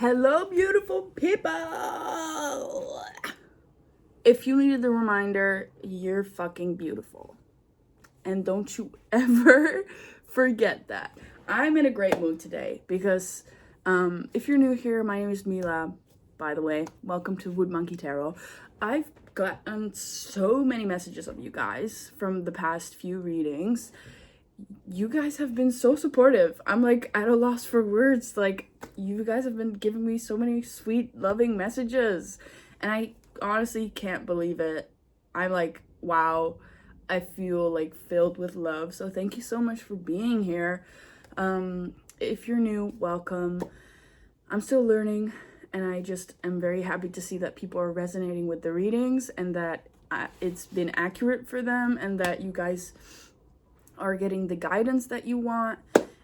Hello, beautiful people! If you needed the reminder, you're fucking beautiful. And don't you ever forget that. I'm in a great mood today because if you're new here, my name is Mila, by the way. Welcome to Wood Monkey Tarot. I've gotten so many messages of you guys from the past few readings. You guys have been so supportive. I'm like at a loss for words. Like, you guys have been giving me so many sweet, loving messages. And I honestly can't believe it. I'm like, wow. I feel like filled with love. So thank you so much for being here. If you're new, welcome. I'm still learning, and I just am very happy to see that people are resonating with the readings and that it's been accurate for them and that you guys are getting the guidance that you want.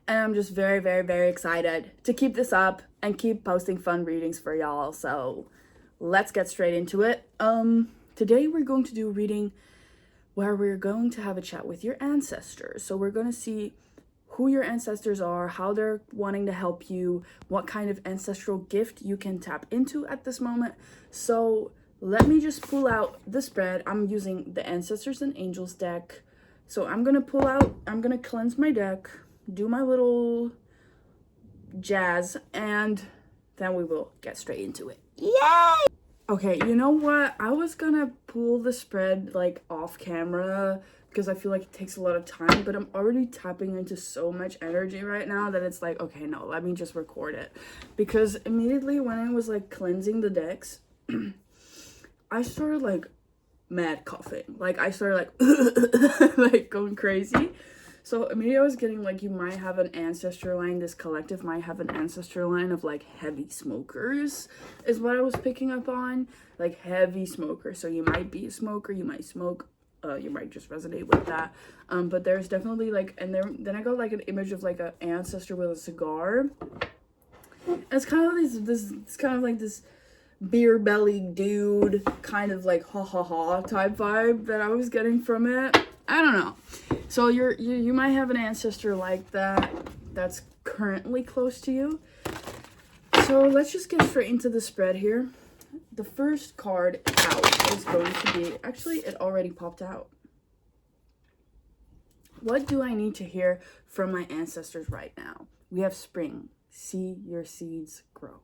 And I'm just very, very, very excited to keep this up and keep posting fun readings for y'all. So let's get straight into it. Today we're going to do a reading where we're going to have a chat with your ancestors. So we're going to see who your ancestors are, how they're wanting to help you, what kind of ancestral gift you can tap into at this moment. So let me just pull out the spread. I'm using the Ancestors and Angels deck. So I'm going to cleanse my deck, do my little jazz, and then we will get straight into it. Yay! Okay, you know what? I was gonna pull the spread like off camera because I feel like it takes a lot of time, but I'm already tapping into so much energy right now that it's like, okay, no, let me just record it. Because immediately when I was like cleansing the decks, I started like mad coughing. Like I started like like going crazy. So immediately I was getting like, you might have an ancestor line, this collective might have an ancestor line of like heavy smokers is what I was picking up on. Like heavy smokers. So you might be a smoker, you might smoke, you might just resonate with that. But there's definitely like, and then I got like an image of like an ancestor with a cigar. And it's kind of it's kind of like this beer belly dude kind of like ha ha ha type vibe that I was getting from it. I don't know. So you might have an ancestor like that that's currently close to you. So let's just get straight into the spread here. The first card out is going to be, actually it already popped out. What do I need to hear from my ancestors right now? We have spring. See your seeds grow.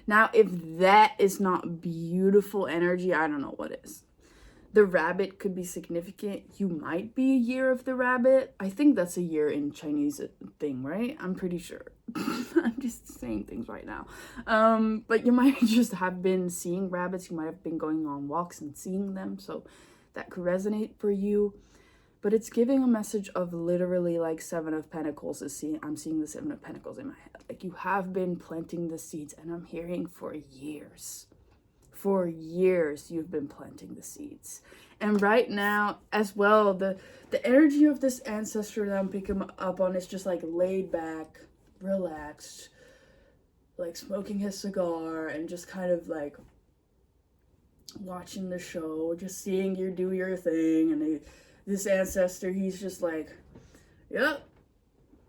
Now, if that is not beautiful energy, I don't know what is. The rabbit could be significant. You might be a year of the rabbit. I think that's a year in Chinese thing, right? I'm pretty sure. I'm just saying things right now. But you might just have been seeing rabbits. You might have been going on walks and seeing them. So that could resonate for you. But it's giving a message of literally like Seven of Pentacles. I'm seeing the Seven of Pentacles in my head. Like you have been planting the seeds, and I'm hearing for years. For years you've been planting the seeds. And right now as well, the energy of this ancestor that I'm picking up on is just like laid back, relaxed, like smoking his cigar and just kind of like watching the show, just seeing you do your thing. And this ancestor, he's just like, yep,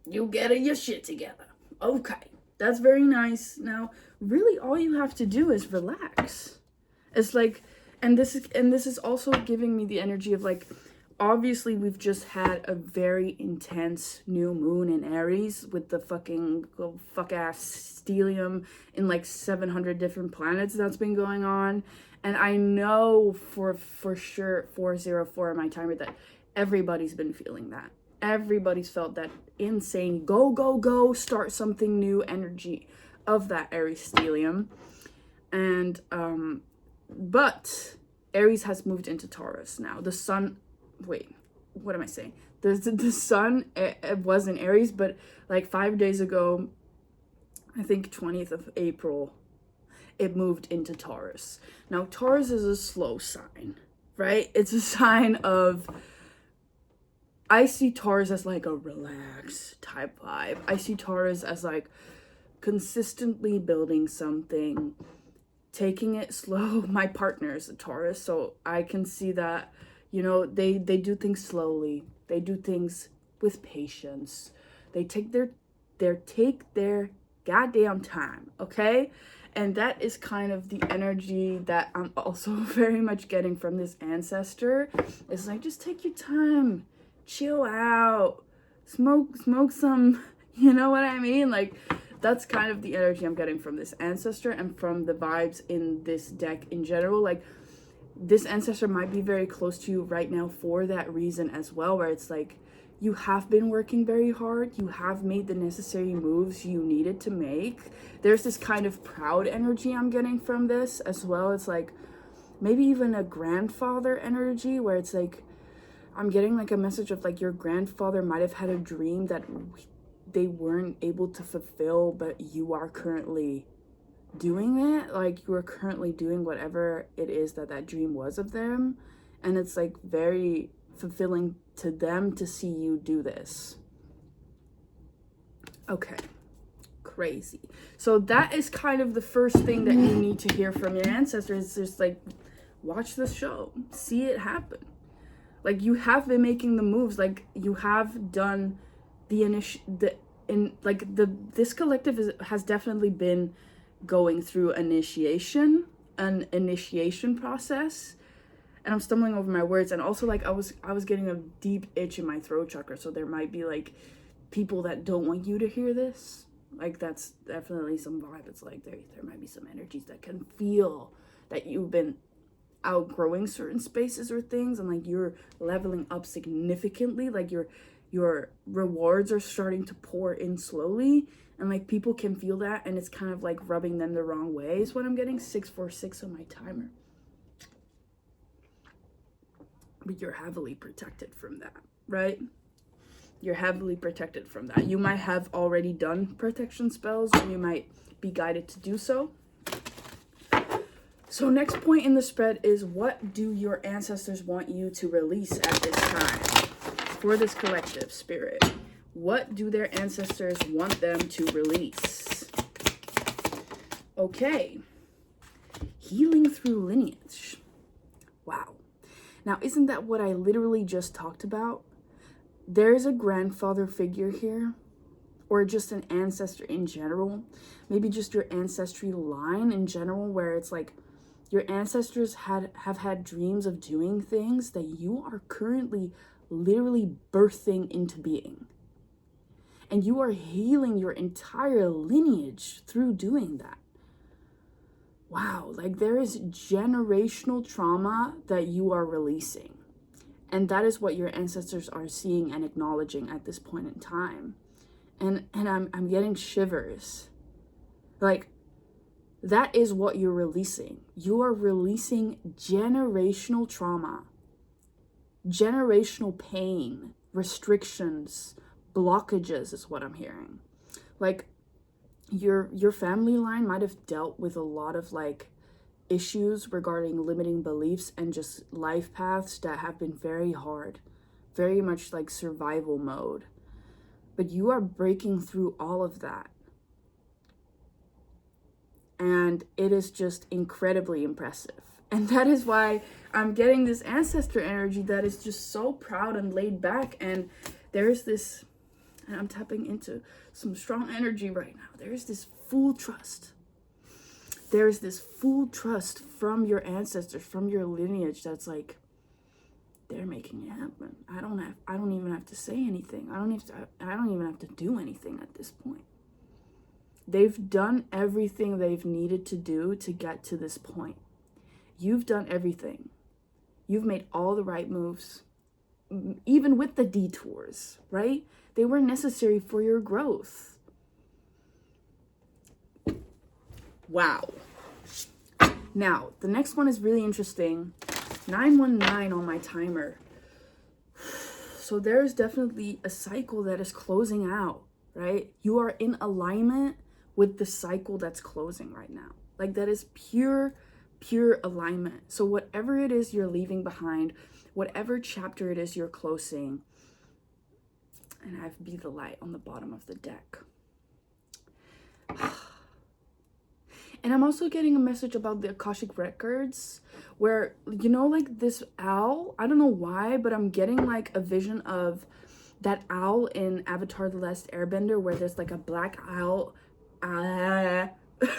you getting your shit together. Okay, that's very nice. Now really all you have to do is relax. It's like, and this is also giving me the energy of like, obviously we've just had a very intense new moon in Aries with the fuck ass stellium in like 700 different planets that's been going on. And I know for sure 404 in my timer that everybody's been feeling that. Everybody's felt that insane go, start something new energy of that Aries stellium. And but Aries has moved into Taurus now. The sun, wait, what am I saying? The sun was in Aries, but like 5 days ago, I think 20th of April, it moved into Taurus. Now, Taurus is a slow sign, right? It's a sign of, I see Taurus as like a relaxed type vibe. I see Taurus as like consistently building something, taking it slow. My partner is a Taurus, so I can see that, you know, they do things slowly. They do things with patience. They take their goddamn time, okay? And that is kind of the energy that I'm also very much getting from this ancestor. It's like, just take your time, chill out, smoke some, you know what I mean? Like, that's kind of the energy I'm getting from this ancestor and from the vibes in this deck in general. Like, this ancestor might be very close to you right now for that reason as well, where it's like, you have been working very hard. You have made the necessary moves you needed to make. There's this kind of proud energy I'm getting from this as well. It's like maybe even a grandfather energy where it's like, I'm getting like a message of like your grandfather might have had a dream that they weren't able to fulfill, but you are currently doing it. Like, you are currently doing whatever it is that dream was of them. And it's like very fulfilling to them to see you do this. Okay, crazy. So that is kind of the first thing that you need to hear from your ancestors. Just like, watch the show, see it happen. Like, you have been making the moves. Like, you have done this collective has definitely been going through an initiation process. And I'm stumbling over my words. And also, like, I was getting a deep itch in my throat chakra. So there might be, like, people that don't want you to hear this. Like, that's definitely some vibe. It's like there might be some energies that can feel that you've been outgrowing certain spaces or things. And, like, you're leveling up significantly. Like, your rewards are starting to pour in slowly. And, like, people can feel that. And it's kind of, like, rubbing them the wrong way is what I'm getting. 646 on my timer. But you're heavily protected from that, right? You're heavily protected from that. You might have already done protection spells, or you might be guided to do so. So next point in the spread is, what do your ancestors want you to release at this time for this collective spirit? What do their ancestors want them to release? Okay. Healing through lineage. Wow. Now, isn't that what I literally just talked about? There's a grandfather figure here, or just an ancestor in general. Maybe just your ancestry line in general, where it's like your ancestors have had dreams of doing things that you are currently literally birthing into being. And you are healing your entire lineage through doing that. Wow, like, there is generational trauma that you are releasing. And that is what your ancestors are seeing and acknowledging at this point in time. And I'm getting shivers. Like, that is what you're releasing. You are releasing generational trauma, generational pain, restrictions, blockages is what I'm hearing. Like, your family line might have dealt with a lot of, like, issues regarding limiting beliefs and just life paths that have been very hard, very much like survival mode. But you are breaking through all of that. And it is just incredibly impressive. And that is why I'm getting this ancestor energy that is just so proud and laid back. And there's this, and I'm tapping into some strong energy right now. There's this full trust. There's this full trust from your ancestors, from your lineage, that's like, they're making it happen. I don't even have to say anything. I don't even have to do anything at this point. They've done everything they've needed to do to get to this point. You've done everything. You've made all the right moves, even with the detours, right? They were necessary for your growth. Wow. Now, the next one is really interesting. 919 on my timer. So there's definitely a cycle that is closing out, right? You are in alignment with the cycle that's closing right now. Like, that is pure alignment. So whatever it is you're leaving behind, whatever chapter it is you're closing, and I have Be the Light on the bottom of the deck. And I'm also getting a message about the Akashic Records, where, you know, like, this owl, I don't know why, but I'm getting like a vision of that owl in Avatar: The Last Airbender, where there's like a black owl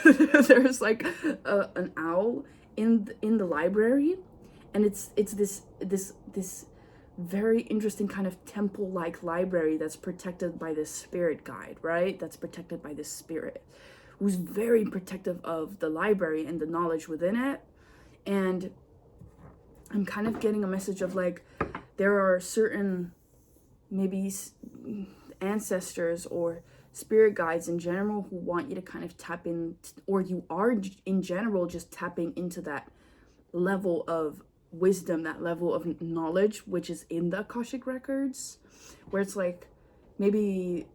there's like an owl in the library, and it's this very interesting kind of temple-like library that's protected by this spirit guide, right? That's protected by this spirit who's very protective of the library and the knowledge within it. And I'm kind of getting a message of like, there are certain maybe ancestors or spirit guides in general who want you to kind of tap in, or you are in general just tapping into that level of wisdom, that level of knowledge which is in the Akashic records, where it's like maybe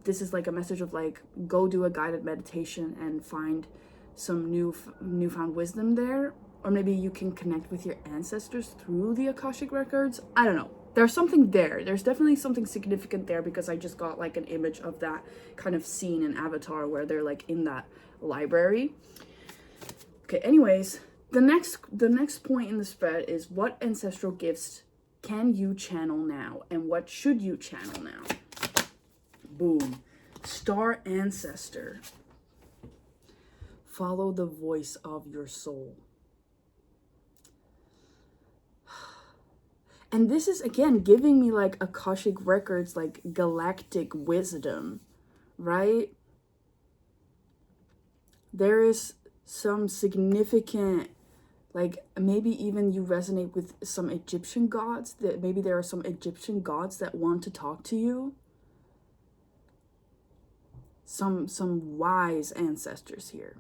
this is like a message of like, go do a guided meditation and find some newfound wisdom there. Or maybe you can connect with your ancestors through the Akashic records. I don't know. There's something there. There's definitely something significant there, because I just got like an image of that kind of scene in Avatar where they're like in that library. Okay, anyways, the next point in the spread is, what ancestral gifts can you channel now, and what should you channel now? Boom. Star Ancestor. Follow the voice of your soul. And this is, again, giving me like Akashic records, like galactic wisdom, right? There is some significant, like maybe even you resonate with some Egyptian gods, that maybe there are some Egyptian gods that want to talk to you. Some wise ancestors here.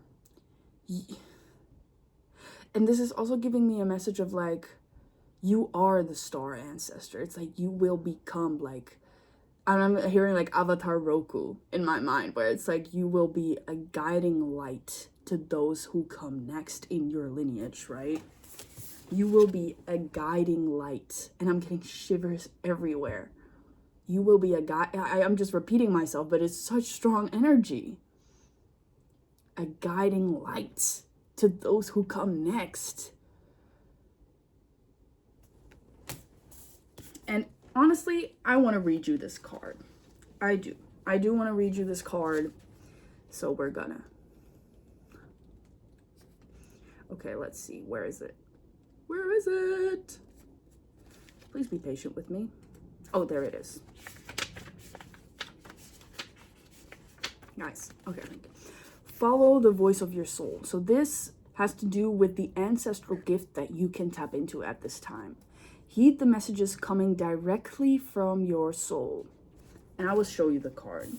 And this is also giving me a message of like, you are the star ancestor. It's like you will become like, I'm hearing like Avatar Roku in my mind, where it's like you will be a guiding light to those who come next in your lineage, right? You will be a guiding light. And I'm getting shivers everywhere. You will be a guide. I'm just repeating myself, but it's such strong energy. A guiding light to those who come next. And honestly, I want to read you this card. I do want to read you this card. So we're gonna. Okay, let's see. Where is it? Where is it? Please be patient with me. Oh, there it is. Nice. Okay, thank you. Follow the voice of your soul. So this has to do with the ancestral gift that you can tap into at this time. Heed the messages coming directly from your soul. And I will show you the card.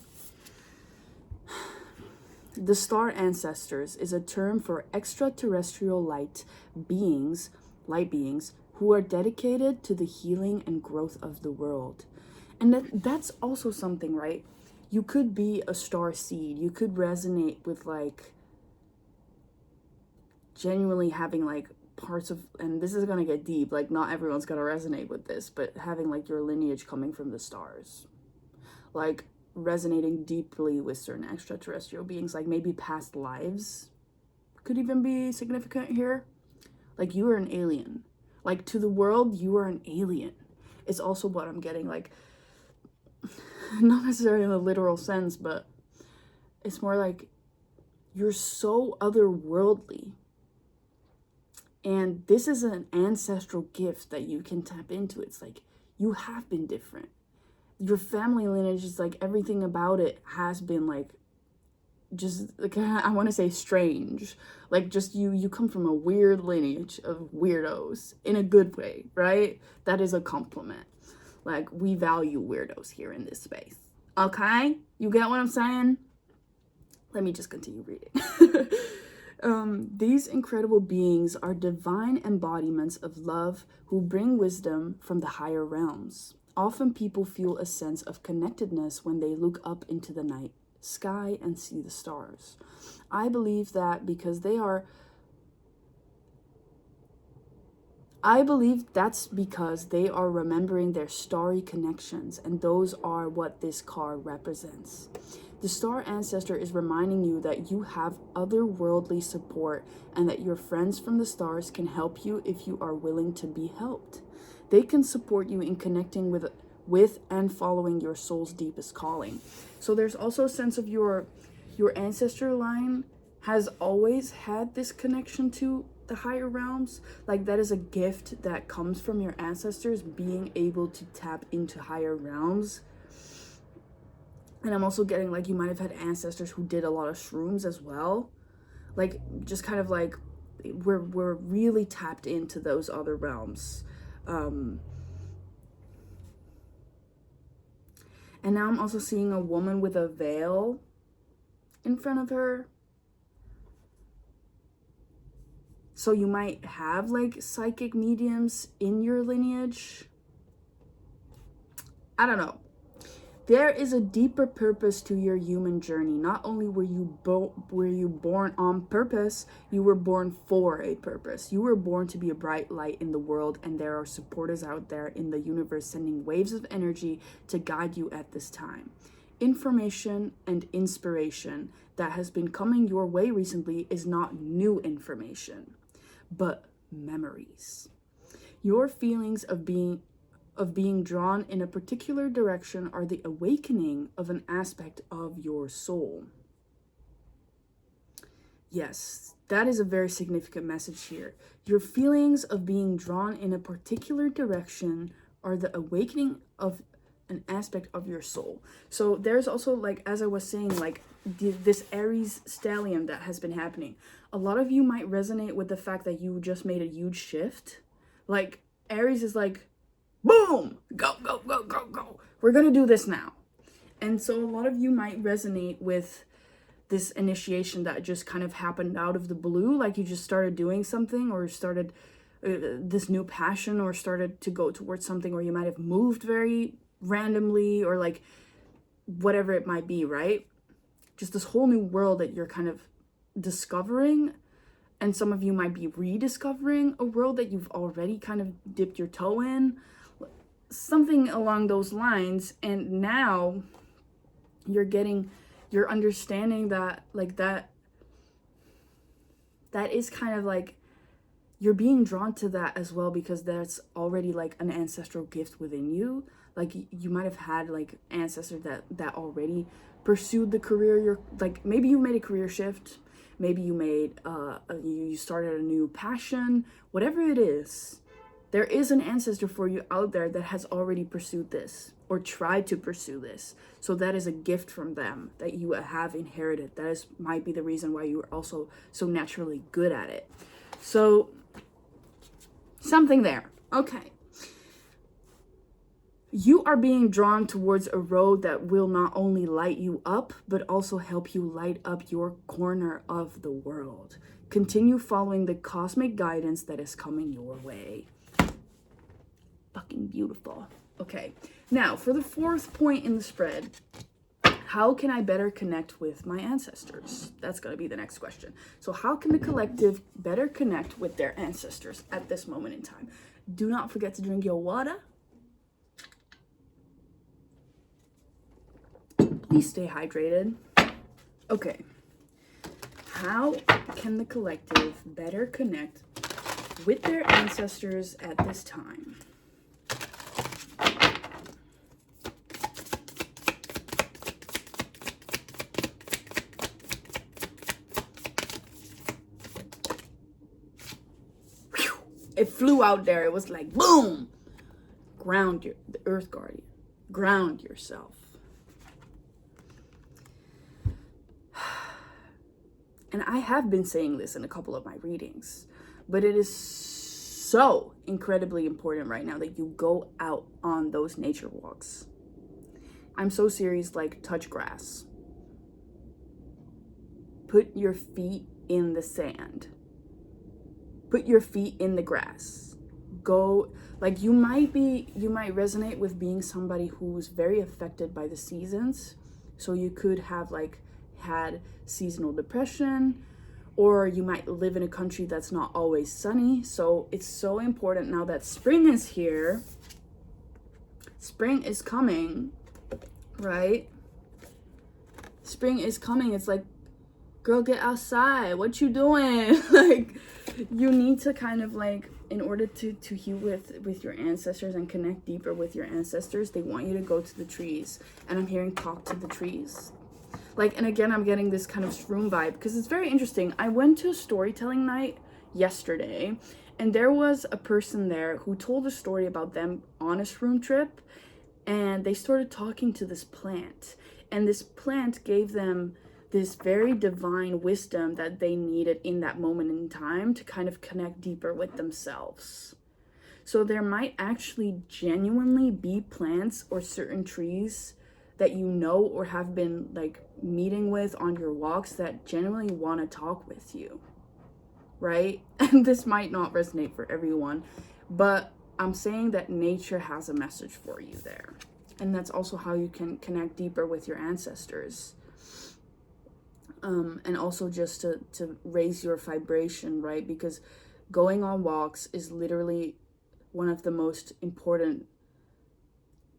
The Star Ancestors is a term for extraterrestrial light beings who are dedicated to the healing and growth of the world. And that's also something, right? You could be a star seed. You could resonate with like genuinely having like parts of, and this is gonna get deep, like not everyone's gonna resonate with this, but having like your lineage coming from the stars, like resonating deeply with certain extraterrestrial beings, like maybe past lives could even be significant here. Like you are an alien, like to the world you are an alien. It's also what I'm getting, like not necessarily in a literal sense, but it's more like you're so otherworldly. And this is an ancestral gift that you can tap into. It's like, you have been different. Your family lineage is like, everything about it has been like, just, like, I want to say strange. Like, just you come from a weird lineage of weirdos in a good way, right? That is a compliment. Like, we value weirdos here in this space. Okay? You get what I'm saying? Let me just continue reading. These incredible beings are divine embodiments of love who bring wisdom from the higher realms. Often people feel a sense of connectedness when they look up into the night sky and see the stars. I believe that's because they are remembering their starry connections, and those are what this card represents. The Star Ancestor is reminding you that you have otherworldly support and that your friends from the stars can help you if you are willing to be helped. They can support you in connecting with and following your soul's deepest calling. So there's also a sense of your your ancestor line has always had this connection to the higher realms. Like, that is a gift that comes from your ancestors, being able to tap into higher realms. And I'm also getting, like, you might have had ancestors who did a lot of shrooms as well. Like, just kind of like, we're really tapped into those other realms. And now I'm also seeing a woman with a veil in front of her. So you might have, like, psychic mediums in your lineage. I don't know. There is a deeper purpose to your human journey. Not only were you born on purpose, you were born for a purpose. You were born to be a bright light in the world, and there are supporters out there in the universe sending waves of energy to guide you at this time. Information and inspiration that has been coming your way recently is not new information, but memories. Your feelings of being drawn in a particular direction are the awakening of an aspect of your soul. Yes, that is a very significant message here. Your feelings of being drawn in a particular direction are the awakening of an aspect of your soul. So there's also, like, as I was saying, like, this Aries stallion that has been happening. A lot of you might resonate with the fact that you just made a huge shift. Like, Aries is like, boom, go, go, go, go, go. We're going to do this now. And so a lot of you might resonate with this initiation that just kind of happened out of the blue. Like, you just started doing something, or started this new passion, or started to go towards something, or you might have moved very randomly, or like whatever it might be, right? Just this whole new world that you're kind of discovering. And some of you might be rediscovering a world that you've already kind of dipped your toe in. Something along those lines. And now you're understanding that, like, that is kind of like, you're being drawn to that as well, because that's already like an ancestral gift within you. Like, you might have had, like, ancestors that already pursued the career you're, like, maybe you made a career shift, maybe you made you started a new passion, whatever it is. There is an ancestor for you out there that has already pursued this, or tried to pursue this. So that is a gift from them that you have inherited. That might be the reason why you are also so naturally good at it. So something there. Okay. You are being drawn towards a road that will not only light you up, but also help you light up your corner of the world. Continue following the cosmic guidance that is coming your way. Fucking beautiful. Okay, now for the fourth point in the spread, how can I better connect with my ancestors? That's going to be the next question. So how can the collective better connect with their ancestors at this moment in time? Do not forget to drink your water. Please stay hydrated. Okay. How can the collective better connect with their ancestors at this time? It flew out there. It was like, boom. Ground the Earth Guardian. Ground yourself. And I have been saying this in a couple of my readings, but it is so incredibly important right now that you go out on those nature walks. I'm so serious, like, touch grass. Put your feet in the sand. Put your feet in the grass. Go, like, you might resonate with being somebody who's very affected by the seasons. So you could have, like, had seasonal depression, or you might live in a country that's not always sunny. So it's so important now that spring is here. Spring is coming, right? Spring is coming. It's like, girl, get outside. What you doing? Like, you need to kind of, like, in order to heal with your ancestors and connect deeper with your ancestors, they want you to go to the trees. And I'm hearing talk to the trees. Like, and again, I'm getting this kind of shroom vibe because it's very interesting. I went to a storytelling night yesterday, and there was a person there who told a story about them on a shroom trip, and they started talking to this plant, and this plant gave them this very divine wisdom that they needed in that moment in time to kind of connect deeper with themselves. So there might actually genuinely be plants or certain trees that you know or have been like meeting with on your walks that genuinely want to talk with you, right? And this might not resonate for everyone, but I'm saying that nature has a message for you there. And that's also how you can connect deeper with your ancestors. And also just to raise your vibration, right? Because going on walks is literally one of the most important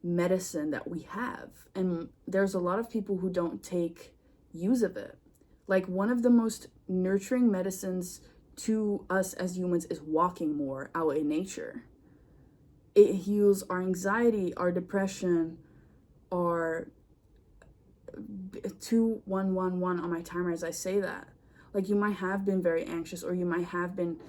medicine that we have. And there's a lot of people who don't take use of it. Like, one of the most nurturing medicines to us as humans is walking more out in nature. It heals our anxiety, our depression, our 2111 on my timer as I say that. Like, you might have been very anxious, or you might have been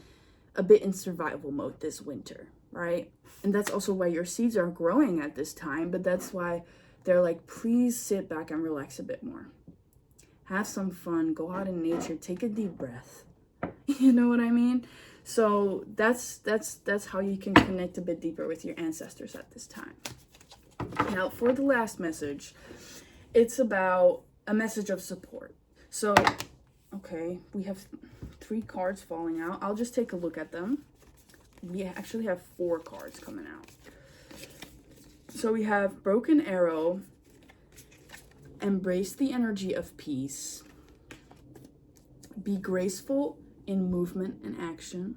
a bit in survival mode this winter, right? And that's also why your seeds are growing at this time, but that's why they're like, please sit back and relax a bit more. Have some fun, go out in nature, take a deep breath. You know what I mean? So that's how you can connect a bit deeper with your ancestors at this time. Now, for the last message, it's about a message of support. So, okay, we have 3 cards falling out. I'll just take a look at them. We actually have 4 cards coming out. So we have Broken Arrow, Embrace the Energy of Peace, Be Graceful in Movement and Action,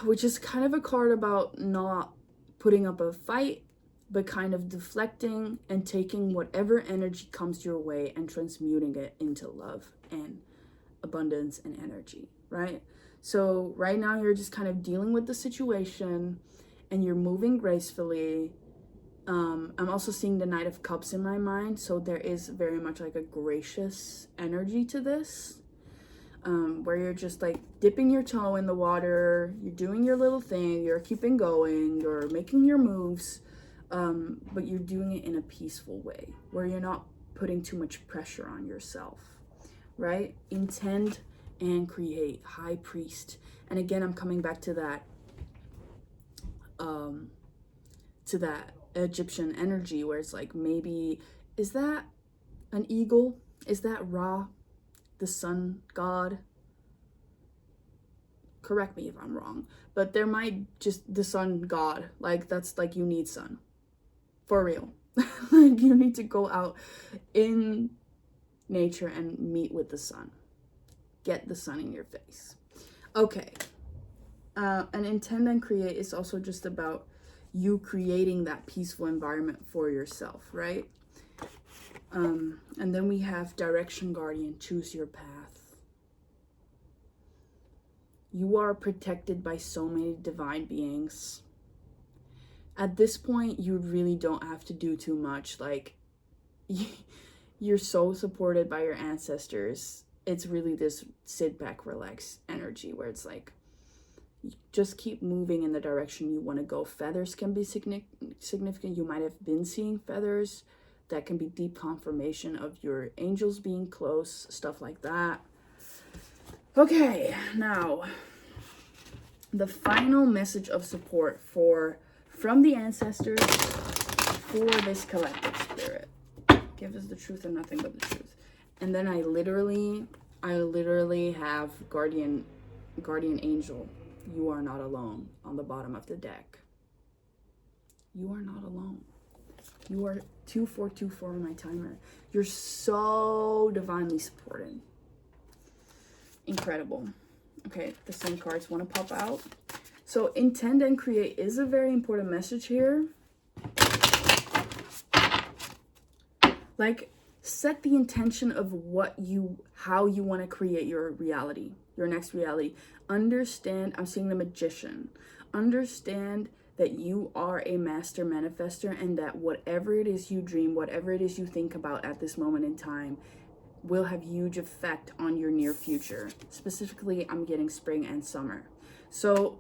which is kind of a card about not putting up a fight, but kind of deflecting and taking whatever energy comes your way and transmuting it into love and abundance and energy, right? So right now you're just kind of dealing with the situation and you're moving gracefully. I'm also seeing the Knight of Cups in my mind, so there is very much like a gracious energy to this, where you're just like dipping your toe in the water, you're doing your little thing, you're keeping going, you're making your moves, but you're doing it in a peaceful way where you're not putting too much pressure on yourself, right? Intend and create, High Priest. And again, I'm coming back to that Egyptian energy where it's like, maybe, is that an eagle? Is that Ra, the sun god? Correct me if I'm wrong, but there might just the sun god, like that's like, you need sun for real. Like, you need to go out in nature and meet with the sun. Get the sun in your face. Okay. And intend and create is also just about you creating that peaceful environment for yourself, right? And then we have Direction Guardian, choose your path. You are protected by so many divine beings. At this point, you really don't have to do too much. Like, you're so supported by your ancestors. It's really this sit back, relax energy where it's like, just keep moving in the direction you want to go. Feathers can be significant. You might have been seeing feathers. That can be deep confirmation of your angels being close, stuff like that. Okay, now the final message of support from the ancestors for this collective spirit. Give us the truth and nothing but the truth. And then I literally have guardian angel. You are not alone on the bottom of the deck. You are not alone. You are 2424 on my timer. You're so divinely supported. Incredible. Okay, the same cards want to pop out. So intend and create is a very important message here. Like, set the intention of how you want to create your reality, your next reality. Understand, I'm seeing the Magician. Understand that you are a master manifester, and that whatever it is you dream, whatever it is you think about at this moment in time, will have huge effect on your near future. Specifically, I'm getting spring and summer. So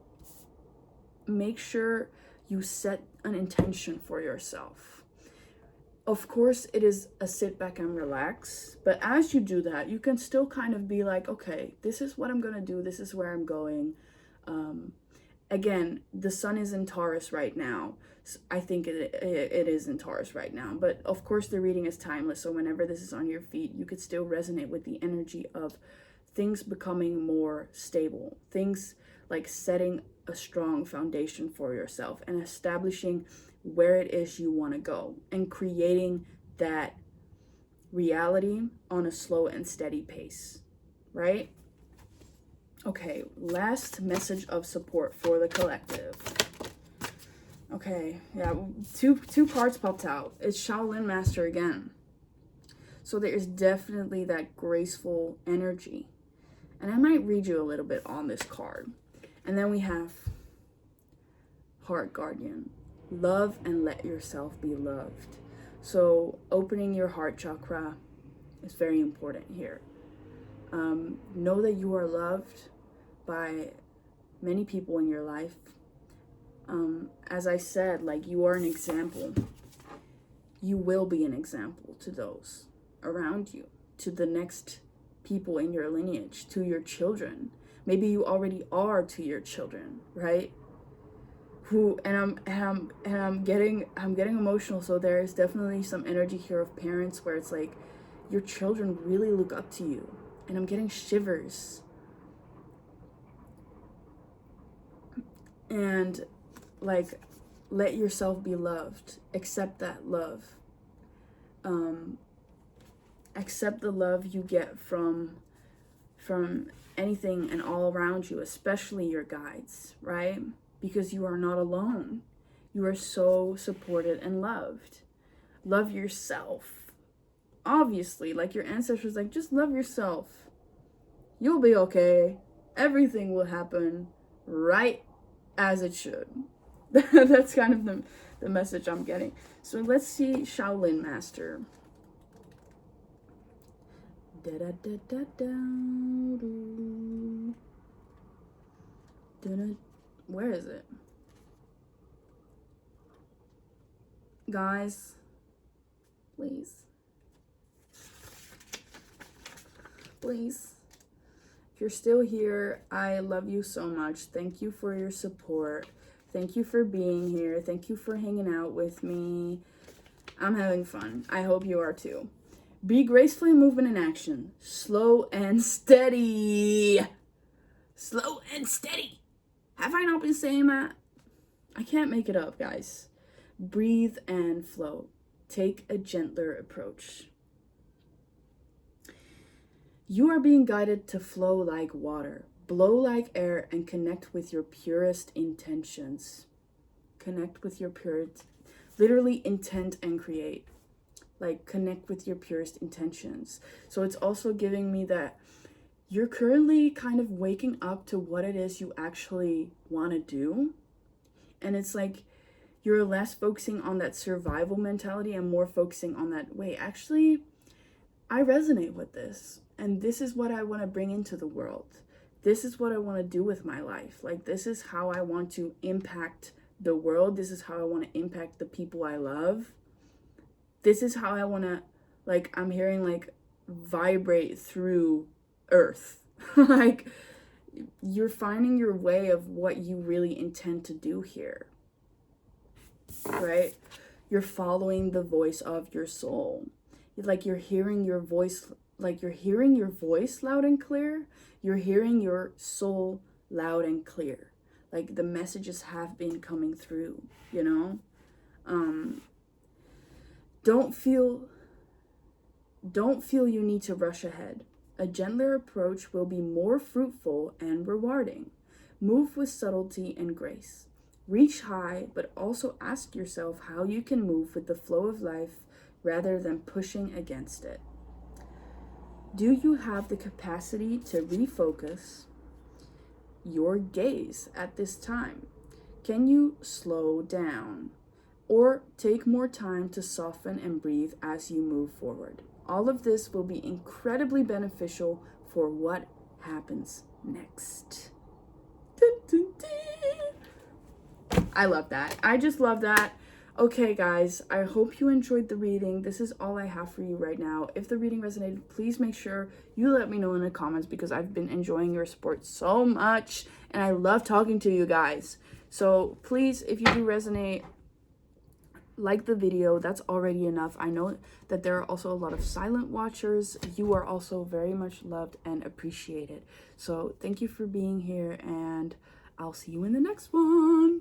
make sure you set an intention for yourself. Of course, it is a sit back and relax, but as you do that, you can still kind of be like, okay, this is what I'm gonna do, this is where I'm going. Again, the sun is in Taurus right now. I think it is in Taurus right now, but of course the reading is timeless, so whenever this is on your feet, you could still resonate with the energy of things becoming more stable, things like setting a strong foundation for yourself and establishing where it is you want to go and creating that reality on a slow and steady pace, right? Okay, last message of support for the collective. Okay, yeah, two cards popped out. It's Shaolin Master again. So there is definitely that graceful energy. And I might read you a little bit on this card. And then we have Heart Guardian. Love and let yourself be loved. So opening your heart chakra is very important here. Know that you are loved by many people in your life. As I said, like, you are an example. You will be an example to those around you, to the next people in your lineage, to your children. Maybe you already are to your children, right? I'm getting emotional. So there is definitely some energy here of parents where it's like your children really look up to you, and I'm getting shivers. And like, let yourself be loved. Accept that love. Accept the love you get from anything and all around you, especially your guides, right? Because you are not alone. You are so supported and loved. Love yourself. Obviously, like your ancestors, like, just love yourself. You'll be okay. Everything will happen right as it should. That's kind of the message I'm getting. So let's see Shaolin Master. Where is it? Guys, please. Please. If you're still here, I love you so much. Thank you for your support. Thank you for being here. Thank you for hanging out with me. I'm having fun. I hope you are too. Be gracefully moving in action. Slow and steady. Slow and steady. Have I not been saying that? I can't make it up, guys. Breathe and flow. Take a gentler approach. You are being guided to flow like water, blow like air, and connect with your purest intentions. Connect with your purest, literally intent and create. Like, connect with your purest intentions. So it's also giving me that you're currently kind of waking up to what it is you actually want to do. And it's like you're less focusing on that survival mentality and more focusing on that, wait, actually, I resonate with this. And this is what I want to bring into the world. This is what I want to do with my life. Like, this is how I want to impact the world. This is how I want to impact the people I love. This is how I want to, like, I'm hearing, like, vibrate through earth. Like, you're finding your way of what you really intend to do here, right? You're following the voice of your soul. Like, you're hearing your voice, like, you're hearing your voice loud and clear. You're hearing your soul loud and clear. Like, the messages have been coming through, you know? Don't feel you need to rush ahead. A gentler approach will be more fruitful and rewarding. Move with subtlety and grace. Reach high, but also ask yourself how you can move with the flow of life rather than pushing against it. Do you have the capacity to refocus your gaze at this time? Can you slow down? Or take more time to soften and breathe as you move forward. All of this will be incredibly beneficial for what happens next. Dun, dun, dun. I love that. I just love that. Okay, guys, I hope you enjoyed the reading. This is all I have for you right now. If the reading resonated, please make sure you let me know in the comments because I've been enjoying your support so much and I love talking to you guys. So please, if you do resonate, like the video. That's already enough. I know that there are also a lot of silent watchers. You are also very much loved and appreciated. So thank you for being here, and I'll see you in the next one.